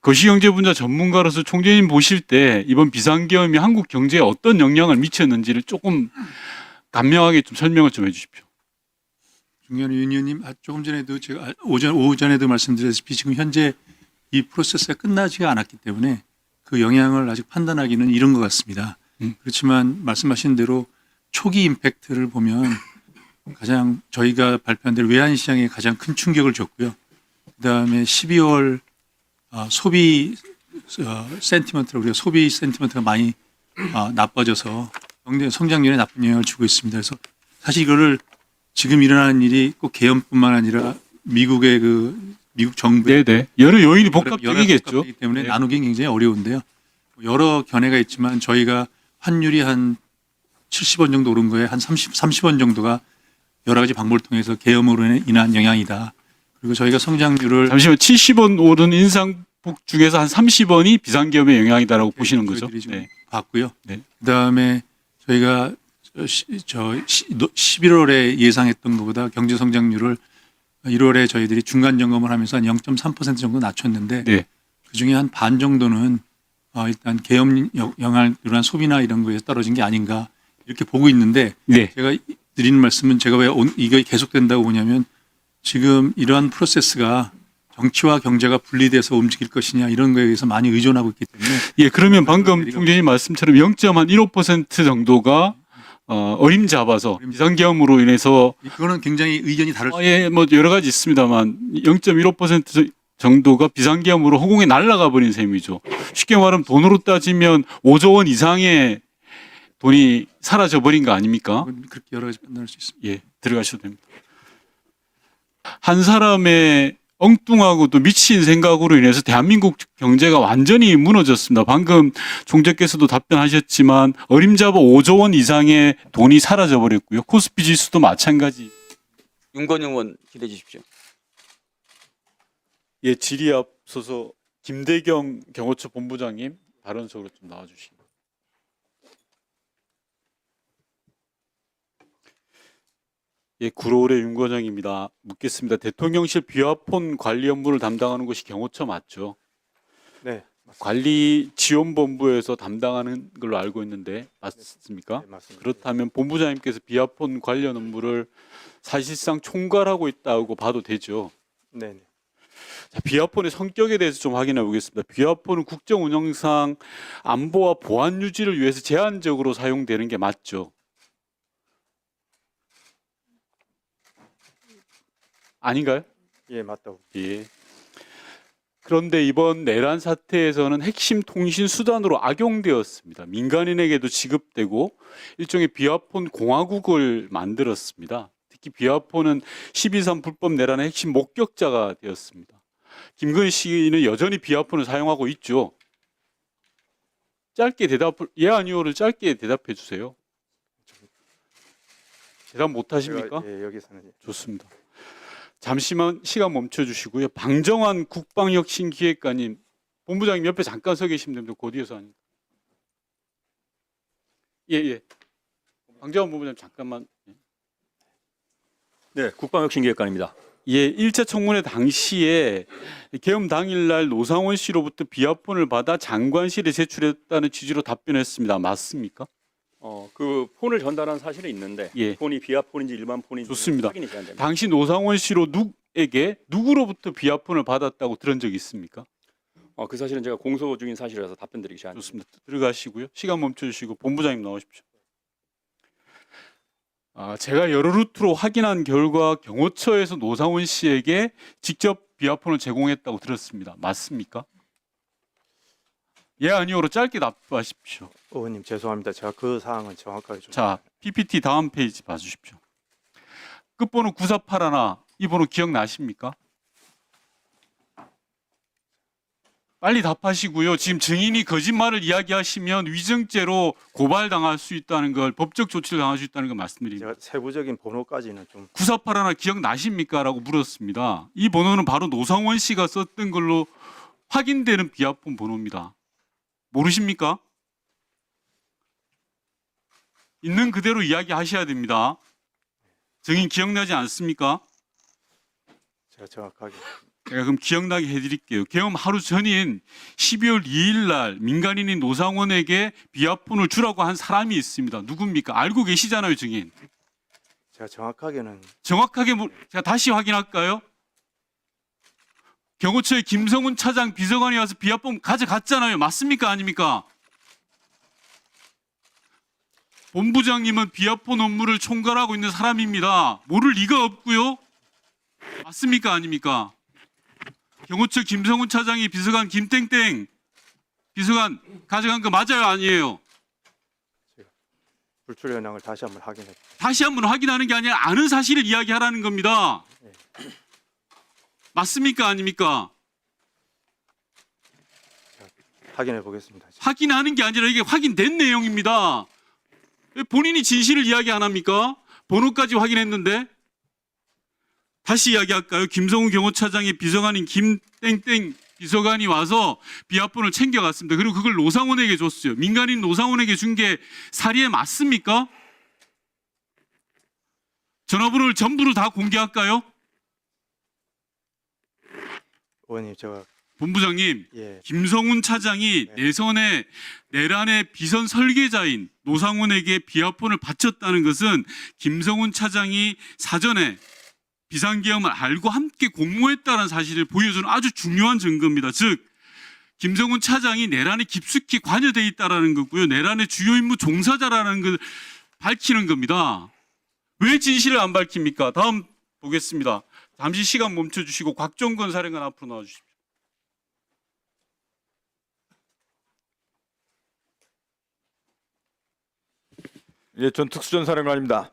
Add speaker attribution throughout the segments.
Speaker 1: 거시경제 분야 전문가로서 총재님 보실 때 이번 비상계엄이 한국 경제에 어떤 영향을 미쳤는지를 조금 간명하게 좀 설명을 좀 해주십시오.
Speaker 2: 중요한 윤 의원님, 조금 전에도 제가 오전에도 말씀드렸다시피 지금 현재 이 프로세스가 끝나지가 않았기 때문에 그 영향을 아직 판단하기는 이른 것 같습니다. 그렇지만 말씀하신 대로 초기 임팩트를 보면 가장 저희가 발표한 대로 외환시장에 가장 큰 충격을 줬고요. 그다음에 12월 소비 센티먼트를 우리가 소비 센티먼트가 많이 나빠져서 경제 성장률에 나쁜 영향을 주고 있습니다. 그래서 사실 이거를 지금 일어나는 일이 꼭 계엄뿐만 아니라 미국의 미국 정부의
Speaker 1: 네네. 여러 요인이 복합적이겠죠.
Speaker 2: 복합이기 때문에
Speaker 1: 네.
Speaker 2: 나누기는 굉장히 어려운데요. 여러 견해가 있지만 저희가 환율이 한 70원 정도 오른 거에 한 30원 정도가 여러 가지 방법을 통해서 계엄으로 인한 영향이다. 그리고 저희가 성장률을
Speaker 1: 잠시만 70원 오른 인상폭 중에서 한 30원이 비상계엄의 영향이다라고 보시는 거죠.
Speaker 2: 저희들이 좀
Speaker 1: 네.
Speaker 2: 봤고요.
Speaker 1: 네.
Speaker 2: 그다음에 저희가 11월에 예상했던 것보다 경제 성장률을 1월에 저희들이 중간 점검을 하면서 한 0.3% 정도 낮췄는데
Speaker 1: 네.
Speaker 2: 그중에 한 반 정도는 일단 계엄 영향을 일어난 소비나 이런 거에서 떨어진 게 아닌가 이렇게 보고 있는데
Speaker 1: 네.
Speaker 2: 제가 드리는 말씀은 제가 왜 이거 계속된다고 보냐면 지금 이러한 프로세스가 정치와 경제가 분리돼서 움직일 것이냐 이런 거에 의해서 많이 의존하고 있기 때문에
Speaker 1: 예, 그러면 방금 총재님 말씀처럼 0.15% 정도가 어림잡아서 비상계엄으로 인해서
Speaker 2: 그거는 굉장히 의견이 다를 수
Speaker 1: 예, 뭐 여러 가지 있습니다만 0.15% 정도가 비상계엄으로 허공에 날아가 버린 셈이죠. 쉽게 말하면 돈으로 따지면 5조 원 이상의 돈이 사라져 버린 거 아닙니까?
Speaker 2: 있습니다. 그렇게 여러 가지 판단할 수 있습니다.
Speaker 1: 예, 들어가셔도 됩니다. 한 사람의 엉뚱하고 또 미친 생각으로 인해서 대한민국 경제가 완전히 무너졌습니다. 방금 총재께서도 답변하셨지만 어림잡아 5조 원 이상의 돈이 사라져 버렸고요. 코스피 지수도 마찬가지.
Speaker 3: 윤건영 의원 기대해 주십시오.
Speaker 1: 예, 질의 앞서서 김대경 경호처 본부장님 발언석으로 좀 나와주시기 바랍니다. 예, 구로울의 윤건영입니다. 묻겠습니다. 대통령실 비화폰 관리 업무를 담당하는 곳이 경호처 맞죠?
Speaker 4: 네, 맞습니다.
Speaker 1: 관리 지원본부에서 담당하는 걸로 알고 있는데 맞습니까?
Speaker 4: 네, 맞습니다.
Speaker 1: 그렇다면 본부장님께서 비화폰 관련 업무를 사실상 총괄하고 있다고 봐도 되죠?
Speaker 4: 네, 네.
Speaker 1: 자, 비화폰의 성격에 대해서 좀 확인해 보겠습니다. 비화폰은 국정 운영상 안보와 보안 유지를 위해서 제한적으로 사용되는 게 맞죠? 아닌가요?
Speaker 4: 예, 맞다고.
Speaker 1: 예. 그런데 이번 내란 사태에서는 핵심 통신 수단으로 악용되었습니다. 민간인에게도 지급되고 일종의 비화폰 공화국을 만들었습니다. 특히 비화폰은 12.3 불법 내란의 핵심 목격자가 되었습니다. 김건희 씨는 여전히 비화폰을 사용하고 있죠. 짧게 예 아니오를 짧게 대답해 주세요. 대답 못 하십니까?
Speaker 4: 예, 여기서는 예.
Speaker 1: 좋습니다. 잠시만 시간 멈춰 주시고요. 방정환 국방혁신기획관님, 본부장님 옆에 잠깐 서 계시면 됩니다. 그 뒤에서 하니까. 예. 방정환 본부장님 잠깐만.
Speaker 5: 네, 국방혁신기획관입니다.
Speaker 1: 예, 1차 청문회 당시에 계엄 당일날 노상원 씨로부터 비화폰을 받아 장관실에 제출했다는 취지로 답변했습니다. 맞습니까?
Speaker 5: 그 폰을 전달한 사실은 있는데
Speaker 1: 예.
Speaker 5: 폰이 비화폰인지 일반 폰인지
Speaker 1: 좋습니다.
Speaker 5: 확인이 잘 안 됩니다.
Speaker 1: 당시 노상원 씨로 누구로부터 비화폰을 받았다고 들은 적이 있습니까?
Speaker 5: 그 사실은 제가 공소 중인 사실이라서 답변드리기 잘 안 됩니다.
Speaker 1: 좋습니다. 들어가시고요. 시간 멈춰 주시고 본부장님 나오십시오. 제가 여러 루트로 확인한 결과 경호처에서 노상원 씨에게 직접 비화폰을 제공했다고 들었습니다. 맞습니까? 예 아니오로 짧게 답하십시오.
Speaker 4: 의원님 죄송합니다. 제가 그 사항은 정확하게 좀.
Speaker 1: 자, PPT 다음 페이지 봐주십시오. 끝번호 9481, 이 번호 기억나십니까? 빨리 답하시고요. 지금 증인이 거짓말을 이야기하시면 위증죄로 고발당할 수 있다는 걸, 법적 조치를 당할 수 있다는 걸 말씀드립니다.
Speaker 4: 제가 세부적인 번호까지는 좀.
Speaker 1: 9481 기억나십니까? 라고 물었습니다. 이 번호는 바로 노상원 씨가 썼던 걸로 확인되는 비화폰 번호입니다. 모르십니까? 있는 그대로 이야기하셔야 됩니다. 증인 기억나지 않습니까?
Speaker 4: 제가 정확하게.
Speaker 1: 제가 그럼 기억나게 해드릴게요. 계엄 하루 전인 12월 2일 날 민간인인 노상원에게 비아폰을 주라고 한 사람이 있습니다. 누굽니까? 알고 계시잖아요, 증인.
Speaker 4: 제가 정확하게는
Speaker 1: 정확하게 제가 다시 확인할까요? 경호처의 김성훈 차장 비서관이 와서 비아폰 가져갔잖아요. 맞습니까? 아닙니까? 본부장님은 비아폰 업무를 총괄하고 있는 사람입니다. 모를 리가 없고요. 맞습니까? 아닙니까? 경호처 김성훈 차장이 비서관 김땡땡 비서관 가져간 거 맞아요? 아니에요?
Speaker 4: 불출 현황을 다시 한번 확인해
Speaker 1: 다시 한번 확인하는 게 아니라 아는 사실을 이야기하라는 겁니다. 맞습니까? 아닙니까?
Speaker 4: 확인해 보겠습니다.
Speaker 1: 확인하는 게 아니라 이게 확인된 내용입니다. 왜 본인이 진실을 이야기 안 합니까? 번호까지 확인했는데. 다시 이야기할까요? 김성훈 경호차장의 비서관인 김땡땡 비서관이 와서 비아폰을 챙겨갔습니다. 그리고 그걸 노상원에게 줬어요. 민간인 노상원에게 준 게 사리에 맞습니까? 전화번호를 전부를 다 공개할까요?
Speaker 4: 의원님 제가
Speaker 1: 본부장님,
Speaker 4: 예
Speaker 1: 김성훈 차장이
Speaker 4: 네.
Speaker 1: 내란의 비선 설계자인 노상원에게 비아폰을 바쳤다는 것은 김성훈 차장이 사전에 비상계엄을 알고 함께 공모했다는 사실을 보여주는 아주 중요한 증거입니다. 즉 김성훈 차장이 내란에 깊숙이 관여돼 있다라는 거고요. 내란의 주요 임무 종사자라는 걸 밝히는 겁니다. 왜 진실을 안 밝힙니까? 다음 보겠습니다. 잠시 시간 멈춰주시고 곽종건 사령관 앞으로 나와주십시오.
Speaker 6: 예, 전 특수전사령관입니다.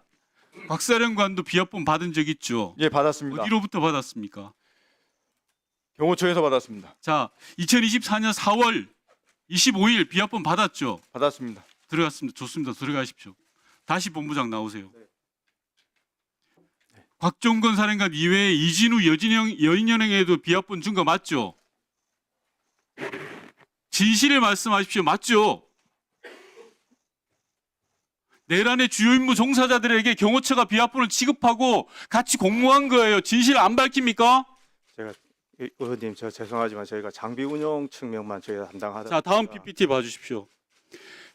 Speaker 1: 곽 사령관도 비아폰 받은 적 있죠?
Speaker 6: 예, 받았습니다.
Speaker 1: 어디로부터 받았습니까?
Speaker 6: 경호처에서 받았습니다.
Speaker 1: 자, 2024년 4월 25일 비아폰 받았죠?
Speaker 6: 받았습니다.
Speaker 1: 들어갔습니다. 좋습니다. 들어가십시오. 다시 본부장 나오세요. 곽종건 사령관 이외에 이진우 여인연행에도 비아폰 준 거 맞죠? 진실을 말씀하십시오. 맞죠? 내란의 주요 임무 종사자들에게 경호처가 비아폰을 지급하고 같이 공모한 거예요. 진실 안 밝힙니까?
Speaker 4: 제가 의원님 저 죄송하지만 저희가 장비 운영 측면만 저희가 담당하다.
Speaker 1: 자, 다음 PPT 봐주십시오.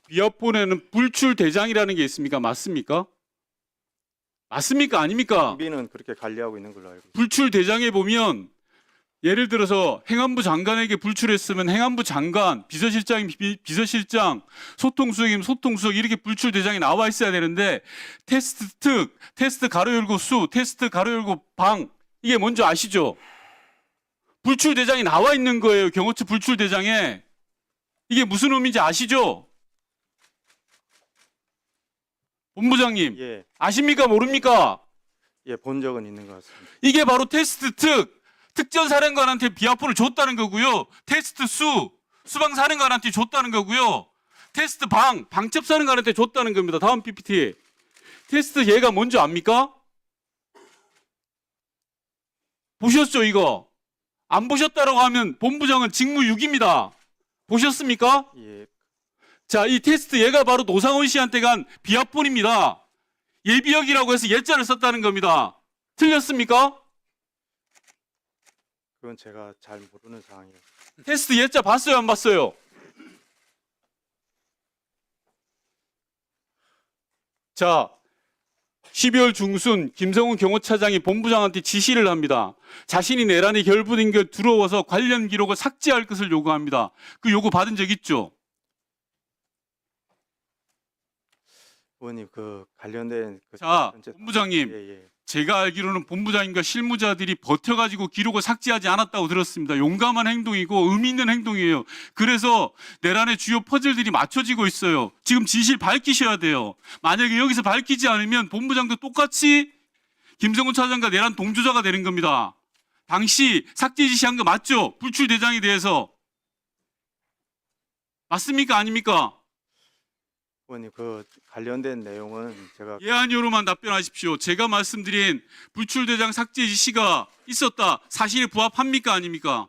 Speaker 1: 비아폰에는 불출 대장이라는 게 있습니까? 맞습니까? 맞습니까? 아닙니까?
Speaker 4: 장비는 그렇게 관리하고 있는 걸로 알고 있습니다.
Speaker 1: 불출 대장에 보면 예를 들어서 행안부 장관에게 불출했으면 행안부 장관, 비서실장이면 비서실장, 소통수석이면 소통수석 이렇게 불출 대장이 나와 있어야 되는데 테스트 특, 테스트 가로 열고 수, 테스트 가로 열고 방 이게 뭔지 아시죠? 불출 대장이 나와 있는 거예요. 경호처 불출 대장에. 이게 무슨 의미인지 아시죠? 본부장님
Speaker 4: 예,
Speaker 1: 아십니까? 모릅니까?
Speaker 4: 예, 본 적은 있는 것 같습니다.
Speaker 1: 이게 바로 테스트 특, 특전사령관한테 비아폰을 줬다는 거고요. 테스트 수, 수방사령관한테 줬다는 거고요. 테스트 방, 방첩사령관한테 줬다는 겁니다. 다음 PPT. 테스트 얘가 뭔지 압니까? 보셨죠, 이거? 안 보셨다라고 하면 본부장은 직무유기입니다. 보셨습니까?
Speaker 4: 예,
Speaker 1: 자, 이 테스트 얘가 바로 노상원 씨한테 간 비아폰입니다. 예비역이라고 해서 예자를 썼다는 겁니다. 틀렸습니까?
Speaker 4: 그건 제가 잘 모르는 상황이에요.
Speaker 1: 테스트 예자 봤어요, 안 봤어요? 자, 12월 중순 김성훈 경호차장이 본부장한테 지시를 합니다. 자신이 내란에 결부된 게 두려워서 관련 기록을 삭제할 것을 요구합니다. 그 요구 받은 적 있죠?
Speaker 4: 의원님 그 관련된 그
Speaker 1: 자,
Speaker 4: 전체-
Speaker 1: 본부장님.
Speaker 4: 예, 예.
Speaker 1: 제가 알기로는 본부장님과 실무자들이 버텨가지고 기록을 삭제하지 않았다고 들었습니다. 용감한 행동이고 의미 있는 행동이에요. 그래서 내란의 주요 퍼즐들이 맞춰지고 있어요. 지금 진실 밝히셔야 돼요. 만약에 여기서 밝히지 않으면 본부장도 똑같이 김성훈 차장과 내란 동조자가 되는 겁니다. 당시 삭제 지시한 거 맞죠? 불출 대장에 대해서. 맞습니까? 아닙니까?
Speaker 4: 의원님 그 관련된 내용은 제가
Speaker 1: 예, 아니요로만 답변하십시오. 제가 말씀드린 불출대장 삭제 지시가 있었다. 사실에 부합합니까? 아닙니까?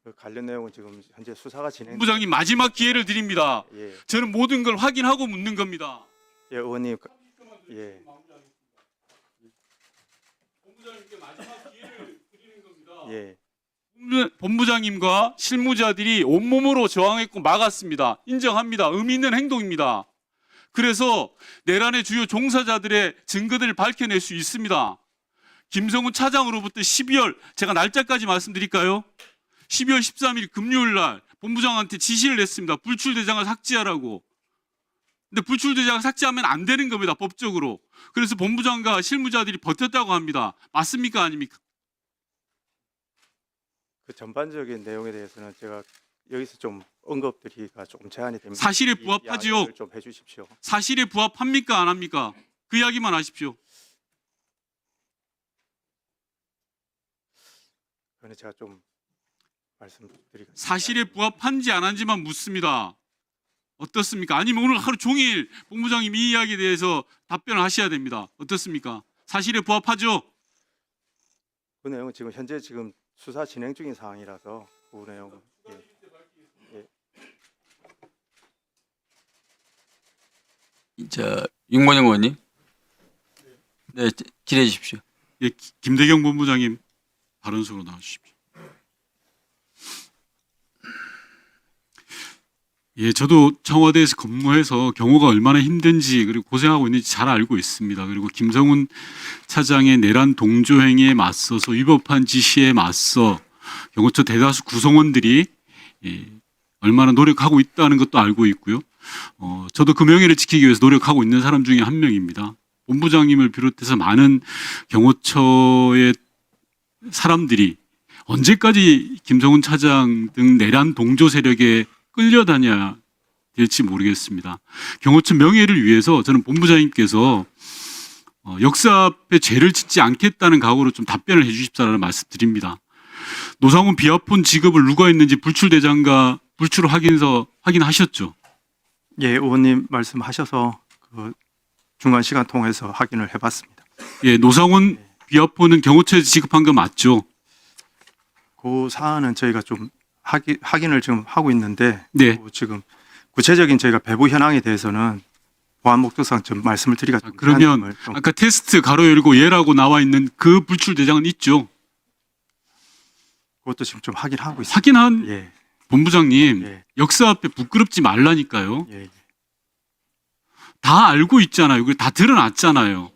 Speaker 4: 그 관련 내용은 지금 현재 수사가 진행.
Speaker 1: 본부장님 마지막 기회를 드립니다.
Speaker 4: 예,
Speaker 1: 저는 모든 걸 확인하고 묻는 겁니다.
Speaker 4: 예, 의원님 예,
Speaker 1: 본부장님께 마지막 기회를 드리는
Speaker 4: 예.
Speaker 1: 본부장님과 실무자들이 온몸으로 저항했고 막았습니다. 인정합니다. 의미 있는 행동입니다. 그래서 내란의 주요 종사자들의 증거들을 밝혀낼 수 있습니다. 김성훈 차장으로부터 12월, 제가 날짜까지 말씀드릴까요? 12월 13일 금요일 날 본부장한테 지시를 냈습니다. 불출대장을 삭제하라고. 근데 불출대장을 삭제하면 안 되는 겁니다. 법적으로. 그래서 본부장과 실무자들이 버텼다고 합니다. 맞습니까? 아닙니까?
Speaker 4: 그 전반적인 내용에 대해서는 제가 여기서 좀 언급드리기가 조금 제한이 됩니다.
Speaker 1: 사실에
Speaker 4: 이
Speaker 1: 부합하지요?
Speaker 4: 양해를 좀 해주십시오.
Speaker 1: 사실에 부합합니까? 안 합니까? 그 이야기만 하십시오.
Speaker 4: 그거는 제가 좀 말씀드리겠습니다.
Speaker 1: 사실에 부합한지 안 한지만 묻습니다. 어떻습니까? 아니면 오늘 하루 종일 본부장님 이 이야기에 대해서 답변을 하셔야 됩니다. 어떻습니까? 사실에 부합하죠?
Speaker 4: 그 내용은 지금 현재 지금 수사 진행 중인 상황이라서 그 내용은
Speaker 3: 윤건영 의원님. 네, 질의해 주십시오.
Speaker 1: 예, 김대경 본부장님 발언석으로 나와주십시오. 예, 저도 청와대에서 근무해서 경호가 얼마나 힘든지 그리고 고생하고 있는지 잘 알고 있습니다. 그리고 김성훈 차장의 내란 동조 행위에 맞서서 위법한 지시에 맞서 경호처 대다수 구성원들이 얼마나 노력하고 있다는 것도 알고 있고요. 저도 그 명예를 지키기 위해서 노력하고 있는 사람 중에 한 명입니다. 본부장님을 비롯해서 많은 경호처의 사람들이 언제까지 김성훈 차장 등 내란 동조 세력에 끌려다녀야 될지 모르겠습니다. 경호처 명예를 위해서 저는 본부장님께서 역사 앞에 죄를 짓지 않겠다는 각오로 좀 답변을 해 주십사라는 말씀드립니다. 노상훈 비아폰 지급을 누가 했는지 불출대장과 불출 확인서 확인하셨죠?
Speaker 4: 예, 의원님 말씀하셔서 그 중간 시간 통해서 확인을 해봤습니다.
Speaker 1: 예, 노상훈 비아폰은 경호처에서 지급한 거 맞죠?
Speaker 4: 그 사안은 저희가 좀 확인을 지금 하고 있는데
Speaker 1: 네.
Speaker 4: 지금 구체적인 저희가 배부 현황에 대해서는 보안 목적상 좀 말씀을 드리기가 좀
Speaker 1: 그러면
Speaker 4: 제한점을 좀
Speaker 1: 아까 테스트 가로 열고 예라고 나와 있는 그 불출대장은 있죠?
Speaker 4: 그것도 지금 좀 확인하고 있습니다.
Speaker 1: 확인한
Speaker 4: 예,
Speaker 1: 본부장님
Speaker 4: 예,
Speaker 1: 역사 앞에 부끄럽지 말라니까요.
Speaker 4: 예, 예.
Speaker 1: 다 알고 있잖아요. 그리고 다 드러났잖아요.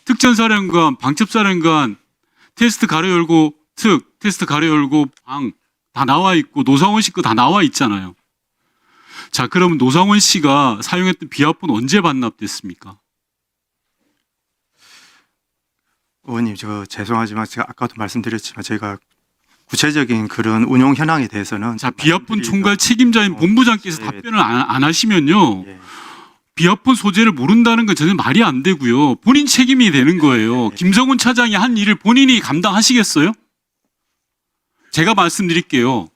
Speaker 1: 특전사령관, 방첩사령관, 테스트 가로 열고 특, 테스트 가로 열고 방 다 나와 있고 노상원 씨 거 다 나와 있잖아요. 자, 그러면 노상원 씨가 사용했던 비아폰 언제 반납됐습니까?
Speaker 4: 의원님, 저 죄송하지만 제가 아까도 말씀드렸지만 저희가 구체적인 그런 운용 현황에 대해서는
Speaker 1: 자,
Speaker 4: 좀
Speaker 1: 비아폰
Speaker 4: 말씀드리기가-
Speaker 1: 총괄 책임자인 본부장께서
Speaker 4: 예,
Speaker 1: 답변을 안 하시면요.
Speaker 4: 예,
Speaker 1: 비아폰 소재를 모른다는 건 전혀 말이 안 되고요. 본인 책임이 되는 거예요. 김성훈 차장이 한 일을 본인이 감당하시겠어요? 제가 말씀드릴게요.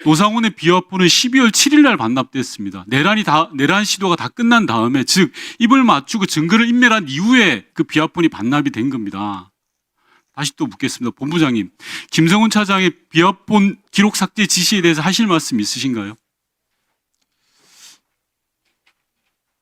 Speaker 1: 노상훈의 비아폰은 12월 7일 날 반납됐습니다. 내란 시도가 다 끝난 다음에, 즉 입을 맞추고 증거를 인멸한 이후에 그 비아폰이 반납이 된 겁니다. 다시 또 묻겠습니다. 본부장님, 김성훈 차장의 비아폰 기록 삭제 지시에 대해서 하실 말씀 있으신가요?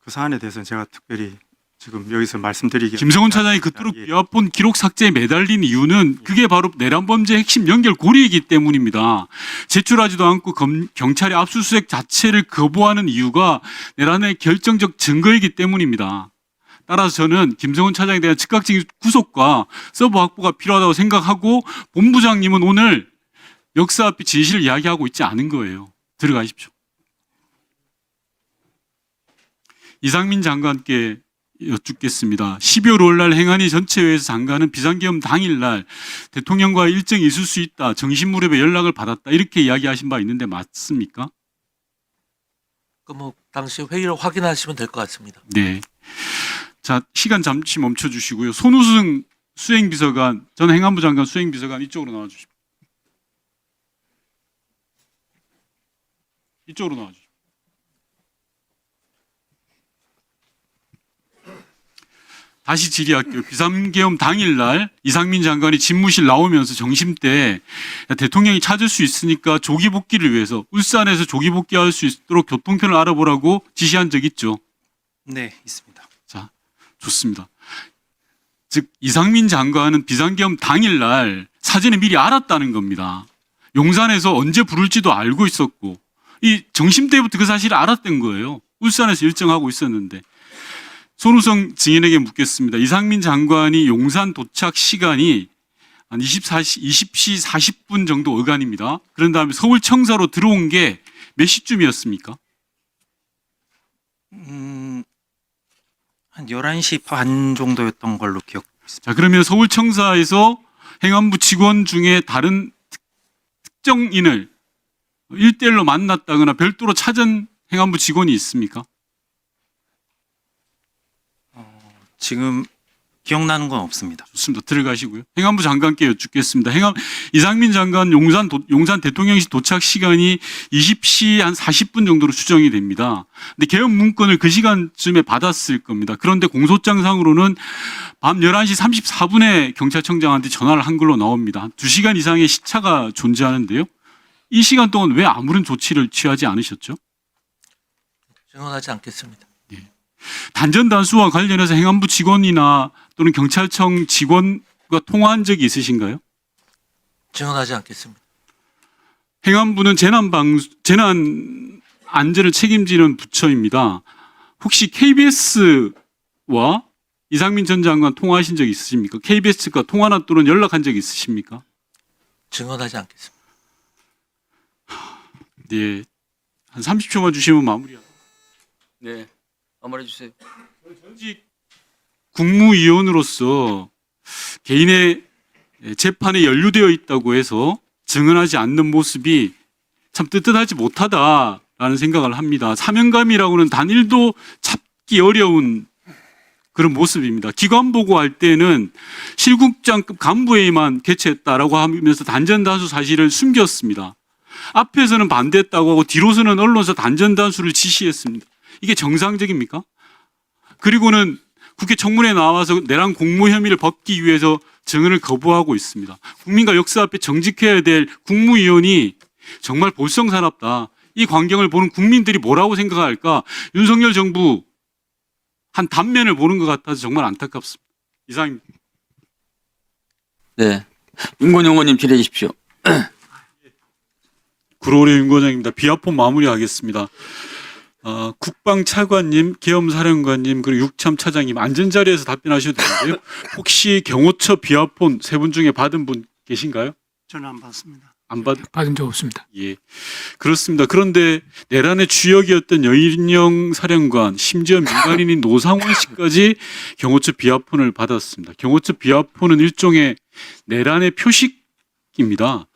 Speaker 4: 그 사안에 대해서는 제가 특별히 지금 여기서 말씀드리기
Speaker 1: 김성훈 차장이 그토록
Speaker 4: 예.
Speaker 1: 비아폰 기록 삭제에 매달린 이유는 그게 바로 내란 범죄 핵심 연결 고리이기 때문입니다. 제출하지도 않고 경찰의 압수수색 자체를 거부하는 이유가 내란의 결정적 증거이기 때문입니다. 따라서 저는 김성훈 차장에 대한 즉각적인 구속과 서버 확보가 필요하다고 생각하고 본부장님은 오늘 역사 앞에 진실을 이야기하고 있지 않은 거예요. 들어가십시오. 이상민 장관께 여쭙겠습니다. 12월 5일 날 행안위 전체회에서 장관은 비상계엄 당일날 대통령과 일정이 있을 수 있다. 정신무렵에 연락을 받았다. 이렇게 이야기하신 바 있는데 맞습니까?
Speaker 7: 뭐 당시 회의를 확인하시면 될 것 같습니다.
Speaker 1: 네. 자, 시간 잠시 멈춰 주시고요. 손우승 수행비서관, 전 행안부 장관 수행비서관 이쪽으로 나와 주십시오. 이쪽으로 나와 주십시오. 다시 질의할게요. 비상계엄 당일날 이상민 장관이 집무실 나오면서 점심때 대통령이 찾을 수 있으니까 조기 복귀를 위해서 울산에서 조기 복귀할 수 있도록 교통편을 알아보라고 지시한 적 있죠?
Speaker 4: 네, 있습니다.
Speaker 1: 자, 좋습니다. 즉 이상민 장관은 비상계엄 당일날 사전에 미리 알았다는 겁니다. 용산에서 언제 부를지도 알고 있었고 이 정심 때부터 그 사실을 알았던 거예요. 울산에서 일정하고 있었는데. 손우성 증인에게 묻겠습니다. 이상민 장관이 용산 도착 시간이 한 20시 40분 정도 어간입니다. 그런 다음에 서울 청사로 들어온 게 몇 시쯤이었습니까?
Speaker 4: 한 11시 반 정도였던 걸로 기억했습니다.
Speaker 1: 자, 그러면 서울 청사에서 행안부 직원 중에 다른 특정인을 1대1로 만났다거나 별도로 찾은 행안부 직원이 있습니까?
Speaker 4: 지금 기억나는 건 없습니다.
Speaker 1: 좋습니다. 들어가시고요. 행안부 장관께 여쭙겠습니다. 이상민 장관 용산 대통령실 도착 시간이 20시 한 40분 정도로 추정이 됩니다. 근데 개업 문건을 그 시간쯤에 받았을 겁니다. 그런데 공소장상으로는 밤 11시 34분에 경찰청장한테 전화를 한 걸로 나옵니다. 한 2시간 이상의 시차가 존재하는데요. 이 시간 동안 왜 아무런 조치를 취하지 않으셨죠?
Speaker 7: 증언하지 않겠습니다.
Speaker 1: 단전 단수와 관련해서 행안부 직원이나 또는 경찰청 직원과 통화한 적이 있으신가요?
Speaker 7: 증언하지 않겠습니다.
Speaker 1: 행안부는 재난 안전을 책임지는 부처입니다. 혹시 KBS와 이상민 전 장관 통화하신 적 있으십니까? KBS과 통화나 또는 연락한 적 있으십니까?
Speaker 7: 증언하지 않겠습니다.
Speaker 1: 네, 한 30초만 주시면 마무리합니다.
Speaker 3: 네. 말해 주세요.
Speaker 1: 전직 국무위원으로서 개인의 재판에 연루되어 있다고 해서 증언하지 않는 모습이 참 뜻하지 못하다라는 생각을 합니다. 사명감이라고는 단일도 찾기 어려운 그런 모습입니다. 기관 보고할 때는 실국장급 간부회의만 개최했다라고 하면서 단전단수 사실을 숨겼습니다. 앞에서는 반대했다고 하고 뒤로서는 언론사 단전단수를 지시했습니다. 이게 정상적입니까? 그리고는 국회 청문회에 나와서 내란 공모 혐의를 벗기 위해서 증언을 거부하고 있습니다. 국민과 역사 앞에 정직해야 될 국무위원이 정말 볼성사납다. 이 광경을 보는 국민들이 뭐라고 생각할까? 윤석열 정부 한 단면을 보는 것 같아서 정말 안타깝습니다. 이상입니다.
Speaker 3: 네. 윤건영 의원님 질의해 주십시오.
Speaker 1: 구로의 윤과장입니다. 비아폰 마무리하겠습니다. 국방차관님, 계엄사령관님, 그리고 육참차장님 안전자리에서 답변하셔도 되는데요. 혹시 경호처 비아폰 세 분 중에 받은 분 계신가요?
Speaker 2: 저는 안 받습니다.
Speaker 1: 안 받?
Speaker 8: 받은 적 없습니다.
Speaker 1: 예, 그렇습니다. 그런데 내란의 주역이었던 여인영 사령관, 심지어 민간인인 노상원 씨까지 경호처 비아폰을 받았습니다. 경호처 비아폰은 일종의 내란의 표식입니다.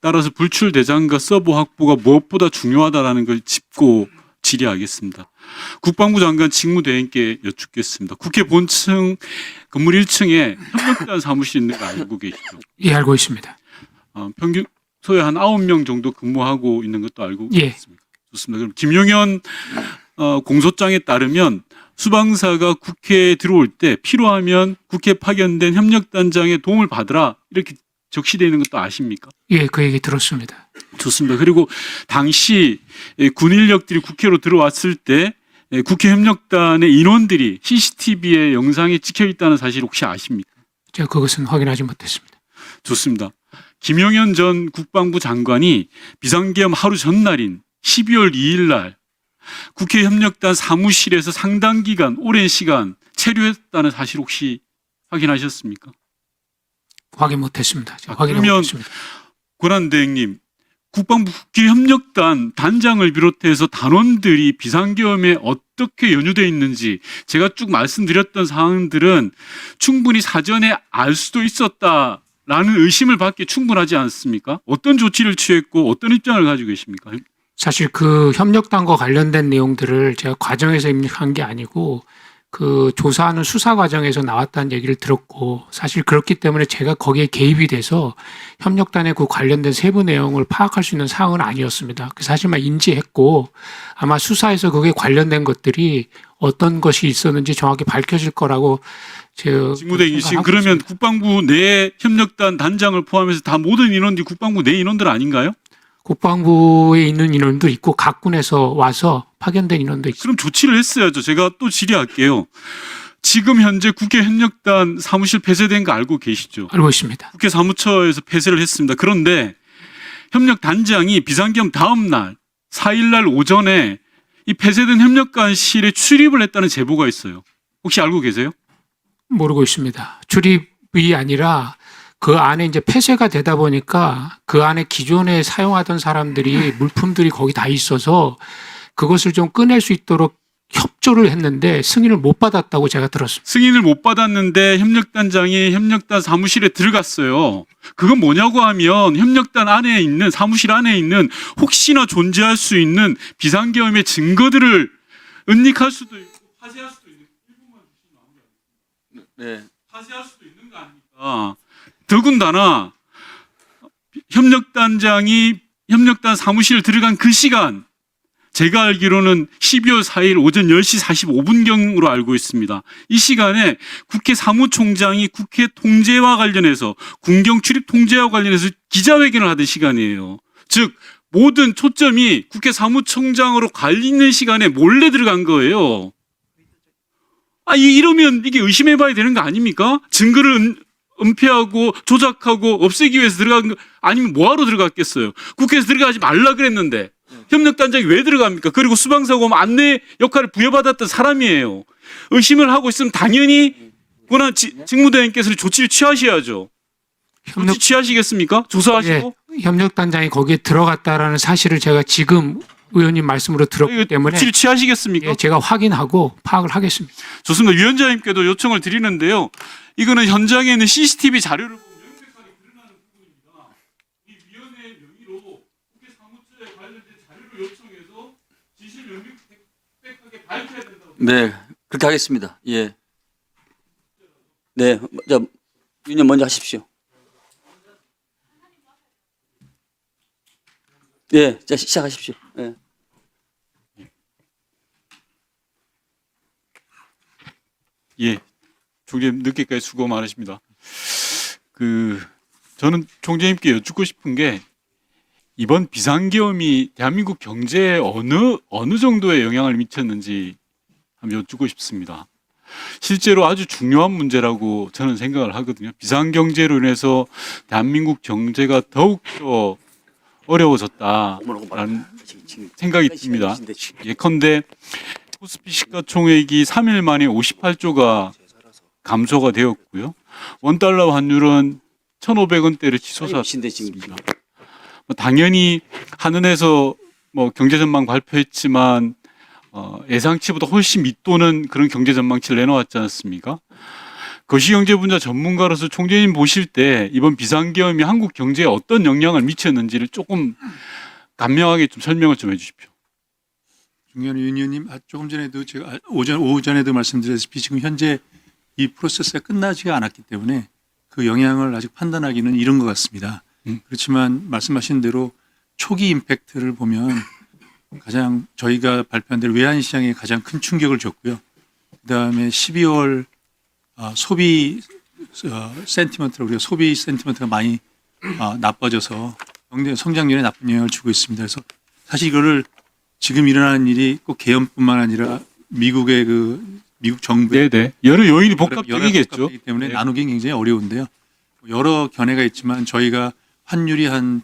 Speaker 1: 따라서 불출 대장과 서버 확보가 무엇보다 중요하다라는 걸 짚고 질의하겠습니다. 국방부 장관 직무대행께 여쭙겠습니다. 국회 본층 건물 1층에 협력단 사무실 있는 거 알고 계시죠?
Speaker 8: 예, 알고 있습니다.
Speaker 1: 평균 소에 한 9명 정도 근무하고 있는 것도 알고
Speaker 8: 예.
Speaker 1: 있습니다. 좋습니다. 그럼 김용현 공소장에 따르면 수방사가 국회에 들어올 때 필요하면 국회 파견된 협력단장의 도움을 받으라 이렇게 적시되어 있는 것도 아십니까?
Speaker 8: 예, 그 얘기 들었습니다.
Speaker 1: 좋습니다. 그리고 당시 군 인력들이 국회로 들어왔을 때 국회 협력단의 인원들이 CCTV의 영상에 찍혀 있다는 사실 혹시 아십니까?
Speaker 8: 제가 그것은 확인하지 못했습니다.
Speaker 1: 좋습니다. 김용현 전 국방부 장관이 비상계엄 하루 전날인 12월 2일 날 국회 협력단 사무실에서 상당 기간, 오랜 시간 체류했다는 사실 혹시 확인하셨습니까?
Speaker 8: 확인 못했습니다. 제가
Speaker 1: 아,
Speaker 8: 확인해
Speaker 1: 그러면
Speaker 8: 보겠습니다.
Speaker 1: 권한대행님, 국방부 국회협력단 단장을 비롯해서 단원들이 비상계엄에 어떻게 연루되어 있는지 제가 쭉 말씀드렸던 사항들은 충분히 사전에 알 수도 있었다라는 의심을 받기에 충분하지 않습니까? 어떤 조치를 취했고 어떤 입장을 가지고 계십니까?
Speaker 8: 사실 그 협력단과 관련된 내용들을 제가 과정에서 입력한 게 아니고 그 조사하는 수사 과정에서 나왔다는 얘기를 들었고 사실 그렇기 때문에 제가 거기에 개입이 돼서 협력단의 그 관련된 세부 내용을 파악할 수 있는 사항은 아니었습니다. 그 사실만 인지했고 아마 수사에서 그게 관련된 것들이 어떤 것이 있었는지 정확히 밝혀질 거라고 제가
Speaker 1: 직무대행이 지금
Speaker 8: 생각하고
Speaker 1: 그러면
Speaker 8: 있습니다.
Speaker 1: 국방부 내 협력단 단장을 포함해서 다 모든 인원들이 국방부 내 인원들 아닌가요?
Speaker 8: 국방부에 있는 인원도 있고 각 군에서 와서 파견된 인원도 있고
Speaker 1: 그럼 조치를 했어야죠. 제가 또 질의할게요. 지금 현재 국회 협력단 사무실 폐쇄된 거 알고 계시죠?
Speaker 8: 알고 있습니다.
Speaker 1: 국회 사무처에서 폐쇄를 했습니다. 그런데 협력단장이 비상겸 다음 날 4일 날 오전에 이 폐쇄된 협력관실에 출입을 했다는 제보가 있어요. 혹시 알고 계세요?
Speaker 8: 모르고 있습니다. 출입이 아니라 그 안에 이제 폐쇄가 되다 보니까 그 안에 기존에 사용하던 사람들이 물품들이 거기 다 있어서 그것을 좀 꺼낼 수 있도록 협조를 했는데 승인을 못 받았다고 제가 들었습니다.
Speaker 1: 승인을 못 받았는데 협력단장이 협력단 사무실에 들어갔어요. 그건 뭐냐고 하면 협력단 안에 있는 사무실 안에 있는 혹시나 존재할 수 있는 비상계엄의 증거들을 은닉할 수도 있고 파쇄할 수도 있는
Speaker 3: 네.
Speaker 1: 파쇄할 수도 있는 거 아닙니까? 더군다나 협력단장이 협력단 사무실 들어간 그 시간 제가 알기로는 12월 4일 오전 10시 45분경으로 알고 있습니다. 이 시간에 국회 사무총장이 국회 통제와 관련해서 군경 출입 통제와 관련해서 기자회견을 하던 시간이에요. 즉 모든 초점이 국회 사무총장으로 갈리는 시간에 몰래 들어간 거예요. 이러면 이게 의심해봐야 되는 거 아닙니까? 증거를 은폐하고 조작하고 없애기 위해서 들어간 거 아니면 뭐하러 들어갔겠어요? 국회에서 들어가지 말라 그랬는데 협력단장이 왜 들어갑니까? 그리고 수방사고 안내 역할을 부여받았던 사람이에요. 의심을 하고 있으면 당연히 권한 직무대행께서 조치를 취하셔야죠. 조치 취하시겠습니까? 조사하시고.
Speaker 8: 예, 협력단장이 거기에 들어갔다라는 사실을 제가 지금 의원님 말씀으로 들었기 때문에
Speaker 1: 조치를 취하시겠습니까?
Speaker 8: 예, 제가 확인하고 파악을 하겠습니다.
Speaker 1: 좋습니다. 위원장님께도 요청을 드리는데요. 이거는 현장에 있는 CCTV 자료를 보면 명백하게 드러나는 부분입니다. 이 위원회의 명의로 국회 사무처에 관련된 자료를 요청해서 지시를 명백하게 밝혀야 된다고.
Speaker 3: 네. 그렇게 하겠습니다. 예. 네. 자, 위원님 먼저 하십시오. 예. 자, 시작하십시오. 예.
Speaker 1: 예. 총재님 늦게까지 수고 많으십니다. 저는 총재님께 여쭙고 싶은 게 이번 비상계엄이 대한민국 경제에 어느 정도의 영향을 미쳤는지 한번 여쭙고 싶습니다. 실제로 아주 중요한 문제라고 저는 생각을 하거든요. 비상경제로 인해서 대한민국 경제가 더욱더 어려워졌다라는 생각이 듭니다. 예컨대 코스피 시가총액이 3일 만에 58조가 감소가 되었고요. 원달러 환율은 1,500원대를 치솟았습니다. 당연히 한은에서 경제 전망 발표했지만 예상치보다 훨씬 밑도는 그런 경제 전망치를 내놓았지 않습니까? 거시경제분야 전문가로서 총재님 보실 때 이번 비상계엄이 한국 경제에 어떤 영향을 미쳤는지를 조금 간명하게 좀 설명을 좀 해주십시오.
Speaker 2: 중요한 윤 의원님, 조금 전에도 제가 오후 전에도 말씀드렸다시피 지금 현재 이 프로세스가 끝나지가 않았기 때문에 그 영향을 아직 판단하기는 이른 것 같습니다. 그렇지만 말씀하신 대로 초기 임팩트를 보면 가장 저희가 발표한 대로 외환시장에 가장 큰 충격을 줬고요. 그다음에 12월 소비 센티먼트로 우리가 소비 센티먼트가 많이 나빠져서 경제 성장률에 나쁜 영향을 주고 있습니다. 그래서 사실 이거를 지금 일어나는 일이 꼭 계엄뿐만 아니라 미국의 미국 정부의
Speaker 1: 네네. 여러 요인이
Speaker 2: 여러
Speaker 1: 복합적이겠죠.
Speaker 2: 복합이기 때문에
Speaker 1: 네.
Speaker 2: 나누기 굉장히 어려운데요. 여러 견해가 있지만 저희가 환율이 한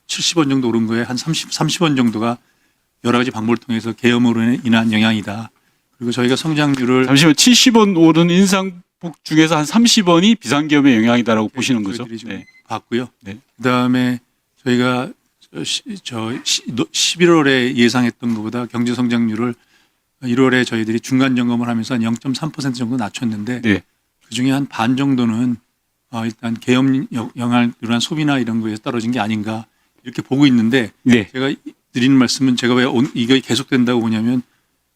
Speaker 2: 70원 정도 오른 거에 한 30원 정도가 여러 가지 방법을 통해서 계엄으로 인한 영향이다. 그리고 저희가 성장률을
Speaker 1: 잠시만 70원 오른 인상폭 중에서 한 30원이 비상계엄의 영향이다라고 보시는 거죠.
Speaker 2: 저희들이 좀
Speaker 1: 네.
Speaker 2: 봤고요.
Speaker 1: 네.
Speaker 2: 그다음에 저희가 11월에 예상했던 것보다 경제 성장률을 1월에 저희들이 중간 점검을 하면서 한 0.3% 정도 낮췄는데
Speaker 1: 네.
Speaker 2: 그중에 한 반 정도는 일단 계엄 영향을 일어난 소비나 이런 거에서 떨어진 게 아닌가 이렇게 보고 있는데
Speaker 1: 네.
Speaker 2: 제가 드리는 말씀은 제가 왜 이게 계속된다고 보냐면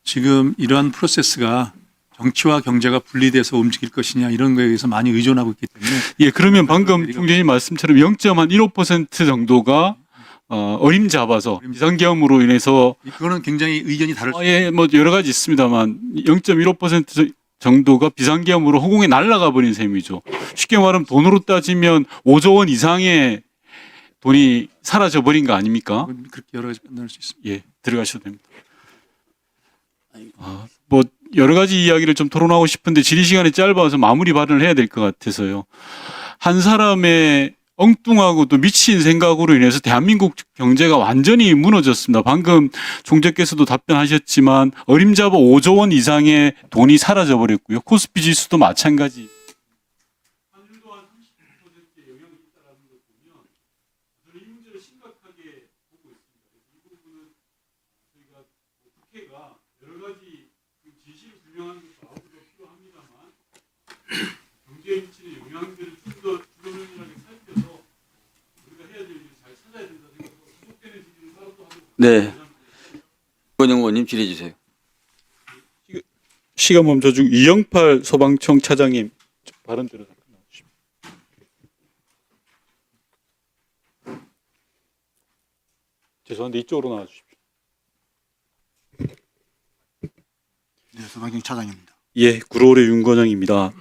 Speaker 2: 지금 이러한 프로세스가 정치와 경제가 분리돼서 움직일 것이냐 이런 거에 의해서 많이 의존하고 있기 때문에
Speaker 1: 예, 그러면 방금 총재님 말씀처럼 0.15% 정도가 어림잡아서 비상계엄으로 인해서
Speaker 2: 그거는 굉장히 의견이 다를 수
Speaker 1: 예, 여러 가지 있습니다만 0.15% 정도가 비상계엄으로 허공에 날아가 버린 셈이죠. 쉽게 말하면 돈으로 따지면 5조 원 이상의 돈이 사라져 버린 거 아닙니까?
Speaker 2: 그렇게 여러 가지 판단할 수 있습니다.
Speaker 1: 예, 들어가셔도 됩니다. 여러 가지 이야기를 좀 토론하고 싶은데 질의 시간이 짧아서 마무리 발언을 해야 될 것 같아서요. 한 사람의 엉뚱하고 또 미친 생각으로 인해서 대한민국 경제가 완전히 무너졌습니다. 방금 총재께서도 답변하셨지만 어림잡아 5조 원 이상의 돈이 사라져 버렸고요. 코스피 지수도 마찬가지. 환율도 한 30%의 영향이 있다라는 걸 보면 저는 이 문제를 심각하게 보고 있습니다. 이 부분은 저희가 국회가 여러 가지 지시를 분명한 것도 아우도 필요합니다만 경제에 미치는 영향들을 좀 더 주도면밀하게 살펴서 우리가 해야 될 일을 잘 찾아야 된다 생각하고 지속되는 질의를 따로 또 하고
Speaker 3: 네. 권영 의원님 질의해 주세요.
Speaker 1: 시간 멈춰주고 이영팔 소방청 차장님 발언 들어서 나오십시오. 죄송한데 이쪽으로 나와주십시오.
Speaker 9: 네, 소방청 차장입니다.
Speaker 1: 예, 구로울의 윤건영입니다.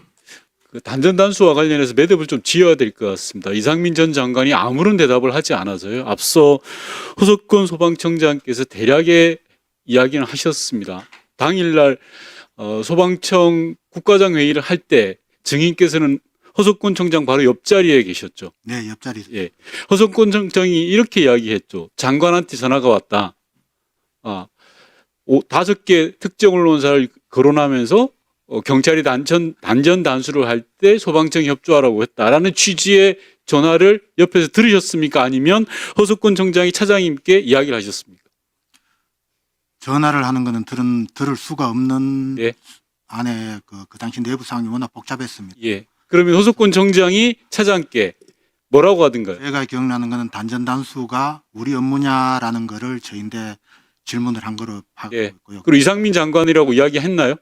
Speaker 1: 그 단전 단수와 관련해서 매듭을 좀 지어야 될 것 같습니다. 이상민 전 장관이 아무런 대답을 하지 않아서요. 앞서 허석권 소방청장께서 대략의 이야기는 하셨습니다. 당일날 소방청 국가장 회의를 할 때 증인께서는 허석권 청장 바로 옆자리에 계셨죠.
Speaker 9: 네, 옆자리.
Speaker 1: 예, 허석권 청장이 이렇게 이야기했죠. 장관한테 전화가 왔다. 5개 특정 언론사를 거론하면서 경찰이 단전 단수를 할 때 소방청 협조하라고 했다라는 취지의 전화를 옆에서 들으셨습니까? 아니면 허석권 청장이 차장님께 이야기를 하셨습니까?
Speaker 9: 전화를 하는 거는 들을 수가 없는
Speaker 1: 예.
Speaker 9: 안에 그 당시 내부 상황이 워낙 복잡했습니다.
Speaker 1: 예. 그러면 허석권 청장이 차장께 뭐라고 하던가요?
Speaker 9: 제가 기억나는 거는 단전 단수가 우리 업무냐라는 거를 저희인데 질문을 한 거로 파악하고
Speaker 1: 예.
Speaker 9: 있고요.
Speaker 1: 그리고 이상민 장관이라고 이야기했나요?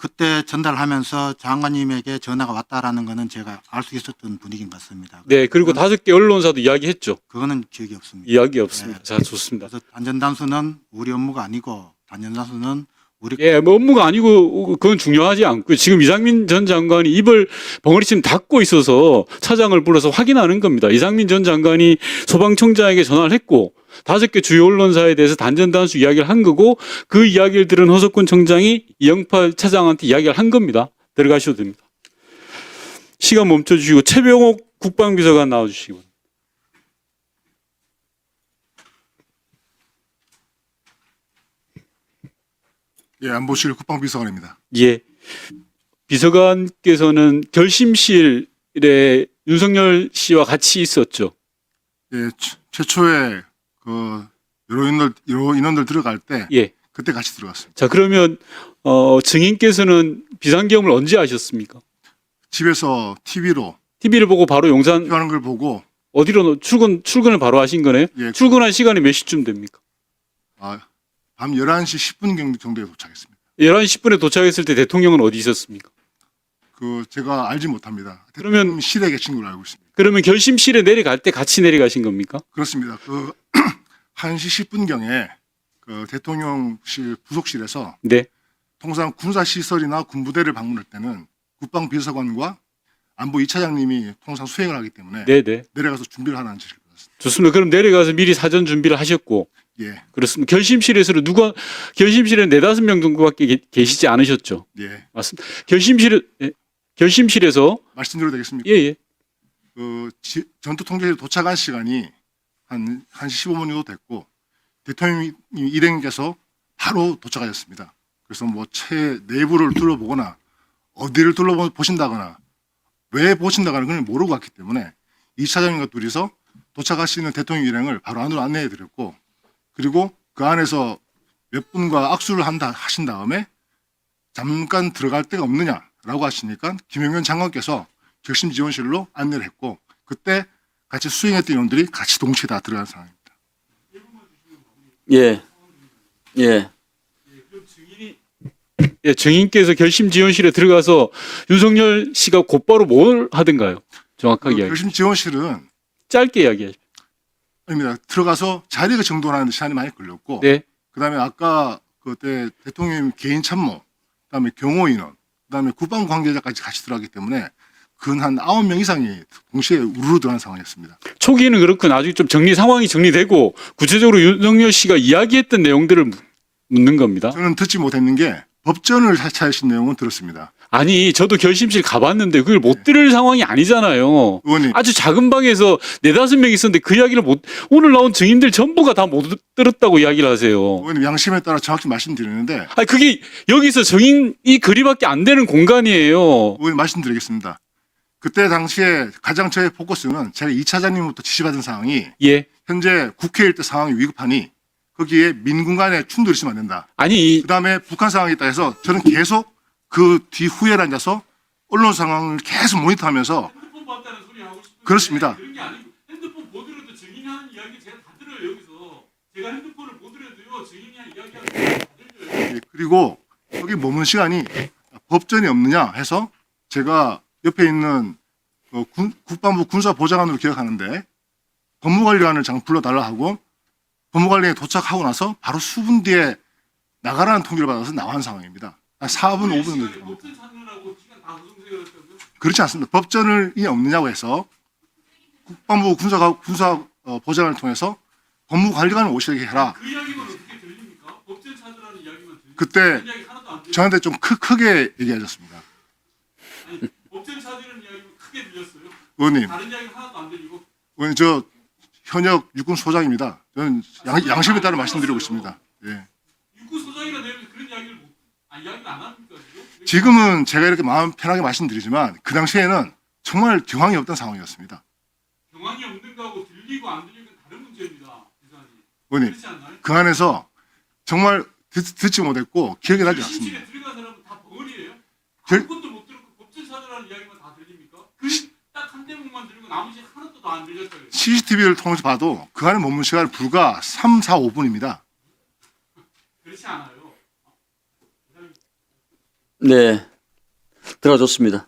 Speaker 9: 그때 전달하면서 장관님에게 전화가 왔다라는 거는 제가 알 수 있었던 분위기인 것 같습니다.
Speaker 1: 네. 그리고 5개 언론사도 이야기했죠.
Speaker 9: 그거는 기억이 없습니다.
Speaker 1: 이야기 없습니다.
Speaker 9: 네.
Speaker 1: 자, 좋습니다.
Speaker 9: 그래서 단전 단수는 우리 업무가 아니고 단전 단수는 우리
Speaker 1: 예, 뭐 업무가 아니고 그건 중요하지 않고요. 지금 이상민 전 장관이 입을 벙어리쯤 닫고 있어서 차장을 불러서 확인하는 겁니다. 이상민 전 장관이 소방청장에게 전화를 했고 5개 주요 언론사에 대해서 단전 단수 이야기를 한 거고 그 이야기를 들은 허석권 청장이 이영팔 차장한테 이야기를 한 겁니다. 들어가셔도 됩니다. 시간 멈춰주시고 최병옥 국방비서관 나와주시고.
Speaker 10: 예, 안보실 국방비서관입니다.
Speaker 1: 예. 비서관께서는 결심실에 윤석열 씨와 같이 있었죠.
Speaker 10: 예, 최초에 그 여러 인원들 들어갈 때
Speaker 1: 예.
Speaker 10: 그때 같이 들어갔습니다.
Speaker 1: 자, 그러면 증인께서는 비상경험을 언제 하셨습니까?
Speaker 10: 집에서 TV로
Speaker 1: TV를 보고 바로 용산
Speaker 10: 하는 걸 보고
Speaker 1: 어디로 출근을 바로 하신 거네요?
Speaker 10: 예,
Speaker 1: 출근한 시간이 몇 시쯤 됩니까?
Speaker 10: 밤 11시 10분 정도에 도착했습니다.
Speaker 1: 11시 10분에 도착했을 때 대통령은 어디 있었습니까?
Speaker 10: 그 제가 알지 못합니다.
Speaker 1: 그러면-
Speaker 10: 대통령 실에 계신 걸로 알고 있습니다.
Speaker 1: 그러면 결심실에 내려갈 때 같이 내려가신 겁니까?
Speaker 10: 그렇습니다. 그 1시 10분경에 그 대통령실 부속실에서
Speaker 1: 네.
Speaker 10: 통상 군사 시설이나 군부대를 방문할 때는 국방비서관과 안보 2차장님이 통상 수행을 하기 때문에
Speaker 1: 네네.
Speaker 10: 내려가서 준비를 하라는 지시를 받았습니다.
Speaker 1: 좋습니다. 그럼 내려가서 미리 사전 준비를 하셨고
Speaker 10: 예,
Speaker 1: 그렇습니다. 결심실에서는 결심실에 4-5명 정도밖에 계시지 않으셨죠?
Speaker 10: 예.
Speaker 1: 맞습니다. 결심실에서
Speaker 10: 말씀드려도 되겠습니까?
Speaker 1: 예.
Speaker 10: 그 전투 통제실 도착한 시간이 한 1시 15분 정도 됐고 대통령 일행께서 바로 도착하셨습니다. 그래서 뭐 채 내부를 둘러보거나 어디를 둘러보신다거나 왜 보신다거나 그걸 모르고 갔기 때문에 이 차장님과 둘이서 도착하시는 대통령 일행을 바로 안으로 안내해 드렸고 그리고 그 안에서 몇 분과 악수를 하신 다음에 잠깐 들어갈 데가 없느냐라고 하시니까 김영현 장관께서 결심 지원실로 안내를 했고 그때 같이 수행했던 인원들이 같이 동시에 다 들어간 상황입니다.
Speaker 3: 예. 예.
Speaker 1: 예, 증인께서 결심 지원실에 들어가서 윤석열 씨가 곧바로 뭘 하든가요? 정확하게 이야기.
Speaker 10: 결심 지원실은
Speaker 1: 짧게 이야기하십시오.
Speaker 10: 아닙니다. 들어가서 자리가 정돈하는 데 시간이 많이 걸렸고
Speaker 1: 네.
Speaker 10: 그다음에 아까 그때 대통령 개인 참모 그다음에 경호 인원 그다음에 국방 관계자까지 같이 들어가기 때문에 근 한 9명 이상이 동시에 우르르 들어간 상황이었습니다.
Speaker 1: 초기는 그렇고 나중에 좀 상황이 정리되고 구체적으로 윤석열 씨가 이야기했던 내용들을 묻는 겁니다.
Speaker 10: 저는 듣지 못했는 게 법전을 하차하신 내용은 들었습니다.
Speaker 1: 아니 저도 결심실 가봤는데 그걸 못 들을 상황이 아니잖아요.
Speaker 10: 의원님,
Speaker 1: 아주 작은 방에서 4-5명 있었는데 그 이야기를 오늘 나온 증인들 전부가 다 못 들었다고 이야기를 하세요.
Speaker 10: 의원님 양심에 따라 정확히 말씀드리는데
Speaker 1: 아니 그게 여기서 증인이 그리밖에 안 되는 공간이에요.
Speaker 10: 의원님 말씀드리겠습니다. 그때 당시에 가장 저의 포커스는 제가 이 차장님부터 지시받은 사항이
Speaker 1: 예.
Speaker 10: 현재 국회일 때 상황이 위급하니 거기에 민군 간에 충돌이 있으면 안 된다.
Speaker 1: 아니
Speaker 10: 그다음에 북한 상황이 있다 해서 저는 계속 그 뒤후에 앉아서 언론 상황을 계속 모니터하면서
Speaker 1: 핸드폰 봤다는 소리 하고 싶은데
Speaker 10: 그렇습니다.
Speaker 1: 그런 게 아니고 핸드폰 보더라도 증인이 하는 이야기 제가 다 들어요 여기서. 제가 핸드폰을 보더라도요 증인이 하는 이야기하고 다 들려요.
Speaker 10: 예, 그리고 거기 머문 시간이 법전이 없느냐 해서 제가 옆에 있는 국방부 군사보좌관으로 기억하는데 법무관리관을 잠깐 불러달라 하고 법무관리관에 도착하고 나서 바로 수분 뒤에 나가라는 통지를 받아서 나간 상황입니다. 한 4분, 5분 정도 됩니다.
Speaker 1: 법전 찾느라고 시간 다 허송세웠다고요?
Speaker 10: 그렇지 않습니다. 법전이 없느냐고 해서 국방부 군사보좌관을 통해서 법무관리관을 오시게 해라.
Speaker 1: 그 이야기만 어떻게 들립니까? 법전 찾으라는 이야기만 들립니까?
Speaker 10: 그때
Speaker 1: 다른 이야기 하나도 안 들려요.
Speaker 10: 저한테 좀 크게 얘기하셨습니다.
Speaker 1: 아니, 법전 찾으라는 이야기만 크게 들렸어요.
Speaker 10: 의원님,
Speaker 1: 다른 이야기 하나도 안 들리고.
Speaker 10: 의원님 저 현역 육군 소장입니다. 저는 양심에 따라 말씀드리고 있습니다. 예.
Speaker 1: 육군 소장이라 되면 그런 이야기를 이야기를 안 합니까 지금?
Speaker 10: 지금은 제가 이렇게 마음 편하게 말씀드리지만 그 당시에는 정말 경황이 없던 상황이었습니다.
Speaker 1: 경황이 없는 거하고 들리고 안 들리고 다른 문제입니다. 기사님.
Speaker 10: 의원님,
Speaker 1: 그렇지 않나요?
Speaker 10: 그 안에서 정말 듣지 못했고 기억이 나지 않습니다.
Speaker 1: 실에 들어간 사람은 다 벙어리예요?
Speaker 10: 결-
Speaker 1: 아무것도 못 들었고 법전 찾으라는 이야기만 다 들립니까? 그 딱 한 대목만 들리고 나머지 하나도 다 안 들렸어요.
Speaker 10: CCTV를 통해서 봐도 그 안에 머문 시간이 불과 3, 4, 5분입니다.
Speaker 1: 그렇지 않아요.
Speaker 3: 네. 들어줬습니다.